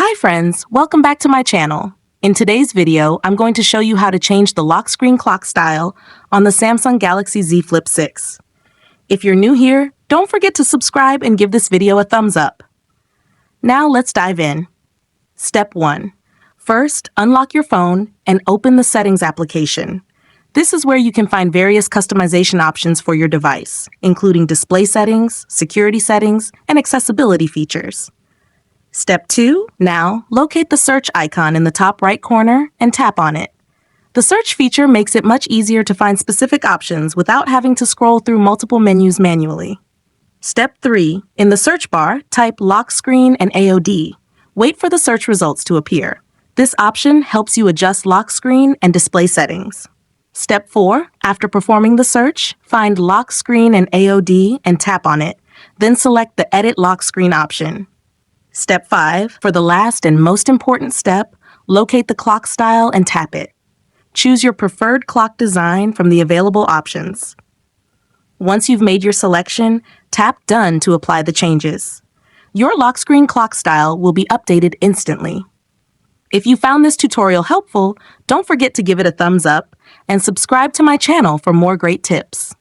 Hi friends, welcome back to my channel. In today's video, I'm going to show you how to change the lock screen clock style on the Samsung Galaxy Z Flip 6. If you're new here, don't forget to subscribe and give this video a thumbs up. Now let's dive in. Step 1. First, unlock your phone and open the Settings application. This is where you can find various customization options for your device, including display settings, security settings, and accessibility features. Step 2. Now, locate the search icon in the top right corner and tap on it. The search feature makes it much easier to find specific options without having to scroll through multiple menus manually. Step 3. In the search bar, type lock screen and AOD. Wait for the search results to appear. This option helps you adjust lock screen and display settings. Step 4. After performing the search, find lock screen and AOD and tap on it. Then select the Edit Lock Screen option. Step 5. For the last and most important step, locate the clock style and tap it. Choose your preferred clock design from the available options. Once you've made your selection, tap Done to apply the changes. Your lock screen clock style will be updated instantly. If you found this tutorial helpful, don't forget to give it a thumbs up and subscribe to my channel for more great tips.